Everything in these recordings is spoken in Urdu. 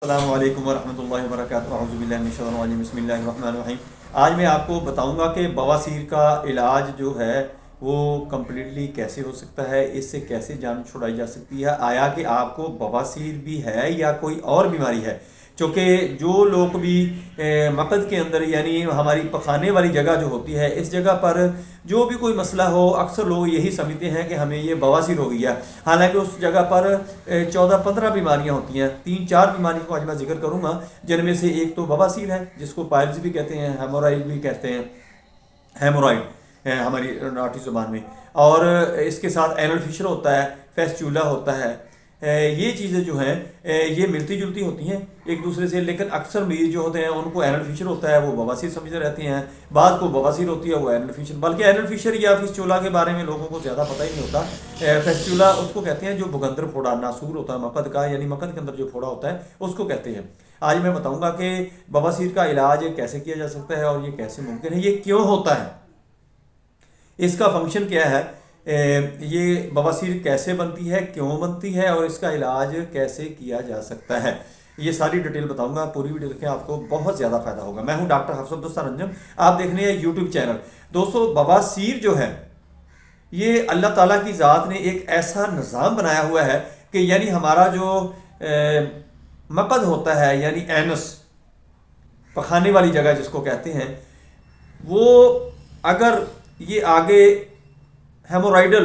السلام علیکم ورحمۃ اللہ وبرکاتہ، اعوذ باللہ من الشیطان الرجیم، بسم اللہ الرحمن الرحیم۔ آج میں آپ کو بتاؤں گا کہ بواسیر کا علاج جو ہے وہ کمپلیٹلی کیسے ہو سکتا ہے، اس سے کیسے جان چھڑائی جا سکتی ہے، آیا کہ آپ کو بواسیر بھی ہے یا کوئی اور بیماری ہے۔ چونکہ جو لوگ بھی مقد کے اندر یعنی ہماری پخانے والی جگہ جو ہوتی ہے، اس جگہ پر جو بھی کوئی مسئلہ ہو، اکثر لوگ یہی سمجھتے ہیں کہ ہمیں یہ بواسیر ہو گئی ہے، حالانکہ اس جگہ پر 14-15 بیماریاں ہوتی ہیں۔ 3-4 بیماریوں کو آج میں ذکر کروں گا، جن میں سے ایک تو بواسیر ہے، جس کو پائلز بھی کہتے ہیں، ہیمورائڈ بھی کہتے ہیں، ہیمورائڈ ہماری ناٹی زبان میں، اور اس کے ساتھ اینل فشر ہوتا ہے، فیسچولا ہوتا ہے۔ یہ چیزیں جو ہیں یہ ملتی جلتی ہوتی ہیں ایک دوسرے سے، لیکن اکثر مریض جو ہوتے ہیں ان کو اینل فشر ہوتا ہے، وہ بواسیر سمجھتے رہتے ہیں، بعض کو بواسیر ہوتی ہے وہ اینل فشر، بلکہ اینل فشر یا فسچولا کے بارے میں لوگوں کو زیادہ پتہ ہی نہیں ہوتا۔ فیسچولا اس کو کہتے ہیں جو بغندر پھوڑا ناسور ہوتا ہے مقد کا، یعنی مقد کے اندر جو پھوڑا ہوتا ہے اس کو کہتے ہیں۔ آج میں بتاؤں گا کہ بواسیر کا علاج کیسے کیا جا سکتا ہے اور یہ کیسے ممکن ہے، یہ کیوں ہوتا ہے، اس کا فنکشن کیا ہے، یہ بواسیر کیسے بنتی ہے، کیوں بنتی ہے، اور اس کا علاج کیسے کیا جا سکتا ہے، یہ ساری ڈیٹیل بتاؤں گا۔ پوری ویڈیو دیکھیں، آپ کو بہت زیادہ فائدہ ہوگا۔ میں ہوں ڈاکٹر حفص عبدالستار انجم، آپ دیکھ رہے ہیں یوٹیوب چینل۔ دوستو، بواسیر جو ہے یہ اللہ تعالیٰ کی ذات نے ایک ایسا نظام بنایا ہوا ہے کہ یعنی ہمارا جو مقد ہوتا ہے یعنی اینس، پخانے والی جگہ جس کو کہتے ہیں، وہ اگر یہ آگے ہیمورائڈل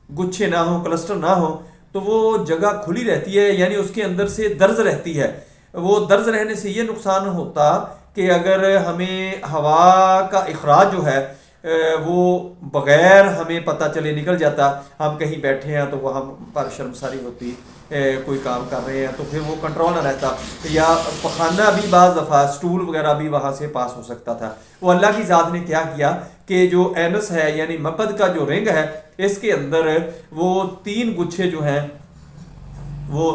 گچھے نہ ہوں، کلسٹر نہ ہوں، تو وہ جگہ کھلی رہتی ہے، یعنی اس کے اندر سے درز رہتی ہے۔ وہ درز رہنے سے یہ نقصان ہوتا کہ اگر ہمیں ہوا کا اخراج جو ہے وہ بغیر ہمیں پتہ چلے نکل جاتا، ہم کہیں بیٹھے ہیں تو وہ ہم پر شرمساری ہوتی، کوئی کام کر رہے ہیں تو پھر وہ کنٹرول نہ رہتا، یا پخانہ بھی بعض دفعہ سٹول وغیرہ بھی وہاں سے پاس ہو سکتا تھا۔ وہ اللہ کی ذات نے کیا کیا کہ جو اینس ہے یعنی مقد کا جو رنگ ہے، اس کے اندر وہ 3 گچھے جو ہیں وہ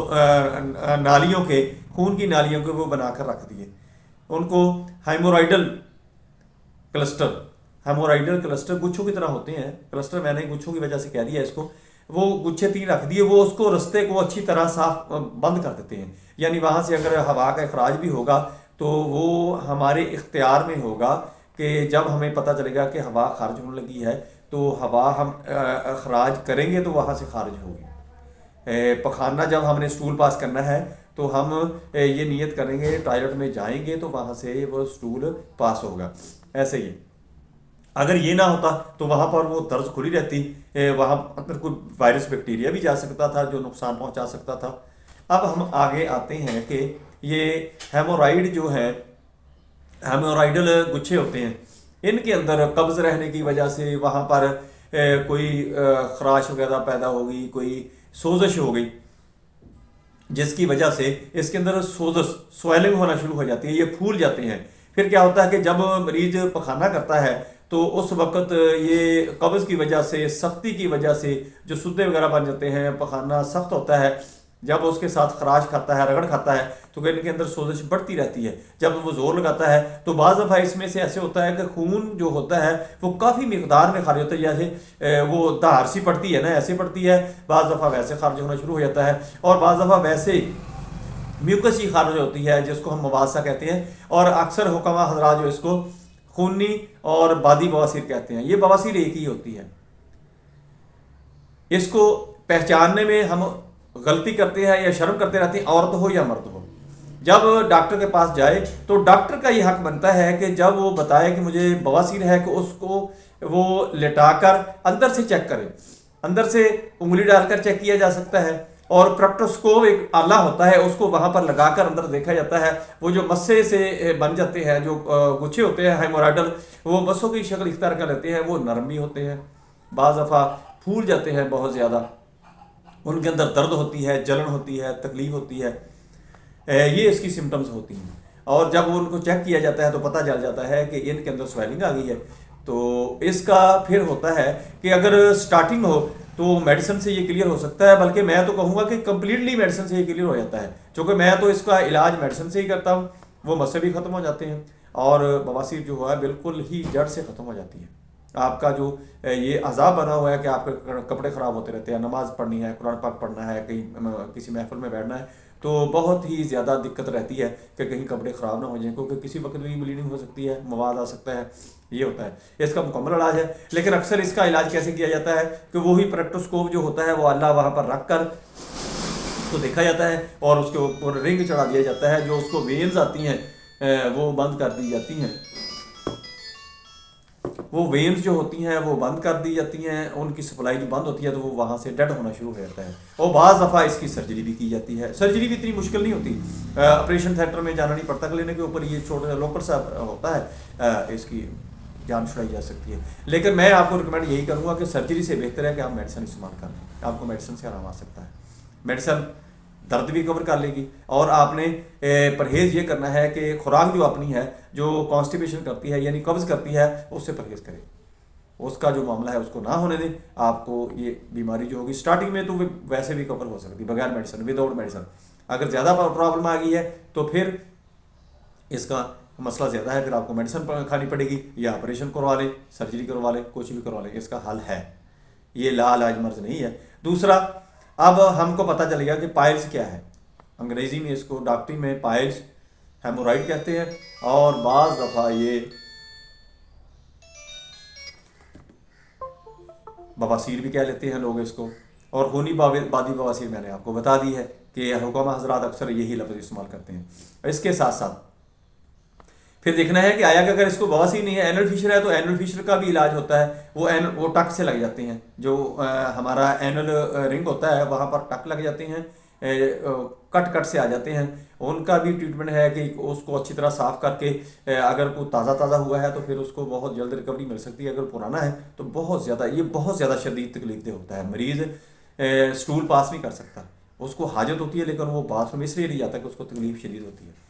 نالیوں کے، خون کی نالیوں کے وہ بنا کر رکھ دیے، ان کو ہیمورائڈل کلسٹر، ہیمورائڈل کلسٹر گچھوں کی طرح ہوتے ہیں، کلسٹر میں نے گچھوں کی وجہ سے کہہ دیا اس کو، وہ گچھے 3 رکھ دیے، وہ اس کو رستے کو اچھی طرح صاف بند کر دیتے ہیں، یعنی وہاں سے اگر ہوا کا اخراج بھی ہوگا تو وہ ہمارے اختیار میں ہوگا کہ جب ہمیں پتہ چلے گا کہ ہوا خارج ہونے لگی ہے تو ہوا ہم اخراج کریں گے تو وہاں سے خارج ہوگی۔ پخانہ جب ہم نے سٹول پاس کرنا ہے تو ہم یہ نیت کریں گے ٹوائلٹ میں جائیں گے تو وہاں سے وہ سٹول پاس ہوگا۔ ایسے ہی اگر یہ نہ ہوتا تو وہاں پر وہ درز کھلی رہتی، وہاں اندر کوئی وائرس بیکٹیریا بھی جا سکتا تھا جو نقصان پہنچا سکتا تھا۔ اب ہم آگے آتے ہیں کہ یہ ہیمورائڈ جو ہے، ہیمورائڈل گچھے ہوتے ہیں، ان کے اندر قبض رہنے کی وجہ سے وہاں پر کوئی خراش وغیرہ پیدا ہو گئی، کوئی سوزش ہو گئی، جس کی وجہ سے اس کے اندر سویلنگ ہونا شروع ہو جاتی ہے، یہ پھول جاتے ہیں۔ پھر کیا ہوتا ہے کہ جب مریض پخانہ کرتا ہے تو اس وقت یہ قبض کی وجہ سے، سختی کی وجہ سے جو سدے وغیرہ بن جاتے ہیں، پخانہ سخت ہوتا ہے، جب اس کے ساتھ خراش کھاتا ہے، رگڑ کھاتا ہے تو ان کے اندر سوزش بڑھتی رہتی ہے۔ جب وہ زور لگاتا ہے تو بعض دفعہ اس میں سے ایسے ہوتا ہے کہ خون جو ہوتا ہے وہ کافی مقدار میں خارج ہوتا ہے، جیسے وہ دھار سی پڑتی ہے نا، ایسے پڑتی ہے، بعض دفعہ ویسے خارج ہونا شروع ہو جاتا ہے، اور بعض دفعہ ویسے میوکس ہی خارج ہوتی ہے جس کو ہم مباحثہ کہتے ہیں، اور اکثر حکمہ حضرات جو اس کو خونی اور بادی بواسیر کہتے ہیں۔ یہ بواسیر ایک ہی ہوتی ہے۔ اس کو پہچاننے میں ہم غلطی کرتے ہیں یا شرم کرتے رہتے ہیں، عورت ہو یا مرد ہو۔ جب ڈاکٹر کے پاس جائے تو ڈاکٹر کا یہ حق بنتا ہے کہ جب وہ بتائے کہ مجھے بواسیر ہے کہ اس کو وہ لٹا کر اندر سے چیک کرے، اندر سے انگلی ڈال کر چیک کیا جا سکتا ہے، اور پریکٹوسکوپ ایک آلہ ہوتا ہے، اس کو وہاں پر لگا کر اندر دیکھا جاتا ہے۔ وہ جو مسے سے بن جاتے ہیں، جو گچھے ہوتے ہیں ہیمورائڈل، وہ مسوں کی شکل اختیار کر لیتے ہیں، وہ نرم بھی ہوتے ہیں، بعض دفعہ پھول جاتے ہیں بہت زیادہ، ان کے اندر درد ہوتی ہے، جلن ہوتی ہے، تکلیف ہوتی ہے، یہ اس کی سمٹمز ہوتی ہیں۔ اور جب ان کو چیک کیا جاتا ہے تو پتہ چل جاتا ہے کہ ان کے اندر سویلنگ آ گئی ہے۔ تو اس کا پھر ہوتا ہے کہ اگر سٹارٹنگ ہو تو میڈیسن سے یہ کلیئر ہو سکتا ہے، بلکہ میں تو کہوں گا کہ کمپلیٹلی میڈیسن سے یہ کلیئر ہو جاتا ہے، چونکہ میں تو اس کا علاج میڈیسن سے ہی کرتا ہوں، وہ مسئلے بھی ختم ہو جاتے ہیں، اور بواسیر جو ہے بالکل ہی جڑ سے ختم ہو جاتی ہے۔ آپ کا جو یہ عذاب بنا ہوا ہے کہ آپ کے کپڑے خراب ہوتے رہتے ہیں، نماز پڑھنی ہے، قرآن پاک پڑھنا ہے، کہیں کسی محفل میں بیٹھنا ہے، تو بہت ہی زیادہ دقت رہتی ہے کہ کہیں کپڑے خراب نہ ہو جائیں، کیونکہ کسی وقت بھی بلیڈنگ ہو سکتی ہے، مواد آ سکتا ہے، یہ ہوتا ہے۔ اس کا مکمل علاج ہے، لیکن اکثر اس کا علاج کیسے کیا جاتا ہے کہ وہی پریکٹوسکوپ جو ہوتا ہے وہ اللہ وہاں پر رکھ کر کو دیکھا جاتا ہے اور اس کے اوپر رنگ چڑھا دیا جاتا ہے، جو اس کو وینز آتی ہیں وہ بند کر دی جاتی ہیں، وہ وینز جو ہوتی ہیں وہ بند کر دی جاتی ہیں، ان کی سپلائی جو بند ہوتی ہے تو وہ وہاں سے ڈیڈ ہونا شروع ہو جاتا ہے، اور بعض دفعہ اس کی سرجری بھی کی جاتی ہے۔ سرجری بھی اتنی مشکل نہیں ہوتی، آپریشن تھیٹر میں جانا نہیں پڑتا، کلینک کے اوپر یہ چھوٹا لوکل سا ہوتا ہے، اس کی جان چھڑائی جا سکتی ہے۔ لیکن میں آپ کو ریکمینڈ یہی کروں گا کہ سرجری سے بہتر ہے کہ آپ میڈیسن استعمال کر لیں، آپ کو میڈیسن سے آرام آ سکتا ہے، میڈیسن درد بھی کور کر لے گی، اور آپ نے پرہیز یہ کرنا ہے کہ خوراک جو اپنی ہے جو کانسٹیپیشن کرتی ہے یعنی قبض کرتی ہے اس سے پرہیز کریں، اس کا جو معاملہ ہے اس کو نہ ہونے دیں۔ آپ کو یہ بیماری جو ہوگی اسٹارٹنگ میں تو ویسے بھی کور ہو سکتی بغیر میڈیسن، وداؤٹ میڈیسن۔ اگر زیادہ پرابلم آ گئی ہے تو پھر اس کا مسئلہ زیادہ ہے، پھر آپ کو میڈیسن کھانی پڑے گی، یا آپریشن کروا لیں، سرجری کروا لیں، کچھ بھی کروا لیں، اس کا حل ہے، یہ لا علاج مرض نہیں ہے۔ دوسرا، اب ہم کو پتہ چل گیا کہ پائلز کیا ہے، انگریزی میں اس کو ڈاکٹری میں پائلز ہیمورائڈ کہتے ہیں، اور بعض دفعہ یہ بواسیر بھی کہہ لیتے ہیں لوگ اس کو، اور خونی بادی بواسیر میں نے آپ کو بتا دی ہے کہ حکامہ حضرات اکثر یہی لفظ استعمال کرتے ہیں۔ اس کے ساتھ ساتھ پھر دیکھنا ہے کہ آیا کہ اگر اس کو بواسیر نہیں ہے، اینل فشر ہے، تو اینل فشر کا بھی علاج ہوتا ہے، وہ ٹک سے لگ جاتے ہیں، جو ہمارا اینل رنگ ہوتا ہے وہاں پر ٹک لگ جاتے ہیں، کٹ سے آ جاتے ہیں، ان کا بھی ٹریٹمنٹ ہے کہ اس کو اچھی طرح صاف کر کے، اگر کوئی تازہ ہوا ہے تو پھر اس کو بہت جلد ریکوری مل سکتی ہے، اگر پرانا ہے تو بہت زیادہ شدید تکلیف دہ ہوتا ہے، مریض سٹول پاس نہیں کر سکتا، اس کو حاجت ہوتی ہے لیکن وہ باتھ روم اس لیے نہیں جاتا کہ اس کو تکلیف شدید ہوتی ہے۔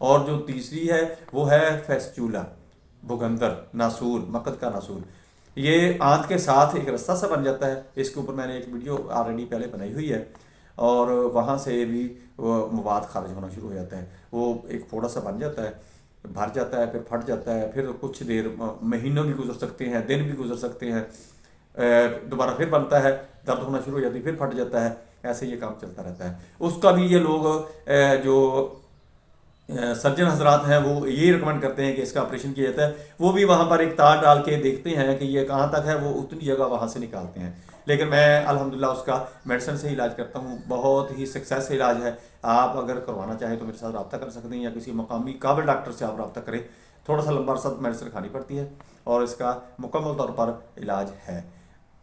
اور جو تیسری ہے وہ ہے فیسچولا، بھگندر، ناسور، مقد کا ناسور، یہ آنت کے ساتھ ایک رستہ سا بن جاتا ہے، اس کے اوپر میں نے ایک ویڈیو آلریڈی پہلے بنائی ہوئی ہے، اور وہاں سے بھی مواد خارج ہونا شروع ہو جاتا ہے، وہ ایک پھوڑا سا بن جاتا ہے، بھر جاتا ہے، پھر پھٹ جاتا ہے، پھر کچھ دیر مہینوں بھی گزر سکتے ہیں، دن بھی گزر سکتے ہیں، دوبارہ پھر بنتا ہے، درد ہونا شروع ہو جاتی ہے، پھر پھٹ جاتا ہے، ایسے یہ کام چلتا رہتا ہے۔ اس کا بھی یہ لوگ جو سرجن حضرات ہیں وہ یہ ریکمنڈ کرتے ہیں کہ اس کا آپریشن کیا جاتا ہے، وہ بھی وہاں پر ایک تار ڈال کے دیکھتے ہیں کہ یہ کہاں تک ہے، وہ اتنی جگہ وہاں سے نکالتے ہیں، لیکن میں الحمدللہ اس کا میڈیسن سے علاج کرتا ہوں، بہت ہی سکسیس علاج ہے۔ آپ اگر کروانا چاہیں تو میرے ساتھ رابطہ کر سکتے ہیں، یا کسی مقامی قابل ڈاکٹر سے آپ رابطہ کریں، تھوڑا سا لمبا عرصہ میڈیسن کھانی پڑتی ہے اور اس کا مکمل طور پر علاج ہے۔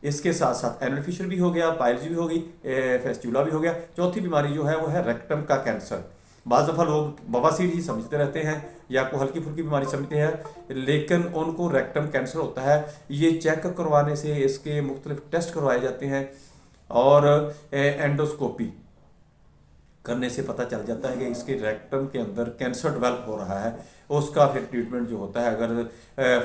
اس کے ساتھ ساتھ اینل فشر بھی ہو گیا، پائلز بھی ہوگی، فیسچولا بھی ہو گیا، چوتھی بیماری جو ہے وہ ہے ریکٹم کا کینسر۔ بعض دفعہ لوگ بواسیر ہی سمجھتے رہتے ہیں یا کوئی ہلکی پھلکی بیماری سمجھتے ہیں، لیکن ان کو ریکٹم کینسر ہوتا ہے۔ یہ چیک کروانے سے، اس کے مختلف ٹیسٹ کروائے جاتے ہیں، اور اینڈوسکوپی کرنے سے پتہ چل جاتا ہے کہ اس کے ریکٹم کے اندر کینسر ڈیولپ ہو رہا ہے۔ اس کا پھر ٹریٹمنٹ جو ہوتا ہے، اگر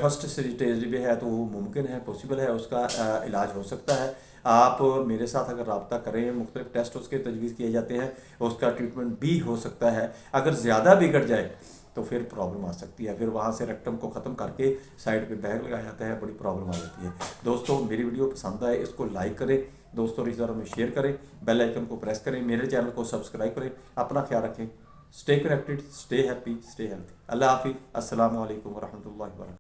فرسٹ اسٹیج پہ ہے تو وہ ممکن ہے، پاسبل ہے، اس کا علاج ہو سکتا ہے۔ آپ میرے ساتھ اگر رابطہ کریں، مختلف ٹیسٹ اس کے تجویز کیے جاتے ہیں، اس کا ٹریٹمنٹ بھی ہو سکتا ہے۔ اگر زیادہ بگڑ جائے تو پھر پرابلم آ سکتی ہے، پھر وہاں سے ریکٹم کو ختم کر کے سائڈ پہ بیگ لگایا جاتا ہے، بڑی پرابلم آ جاتی ہے۔ دوستو، میری ویڈیو پسند آئے اس کو لائک کریں، دوستوں رشتہ داروں میں شیئر کریں، بیل آئیکن کو پریس کریں، میرے چینل کو سبسکرائب کریں، اپنا خیال رکھیں، stay connected, stay happy, stay healthy. اللہ حافظ، السلام علیکم ورحمۃ اللہ وبرکاتہ۔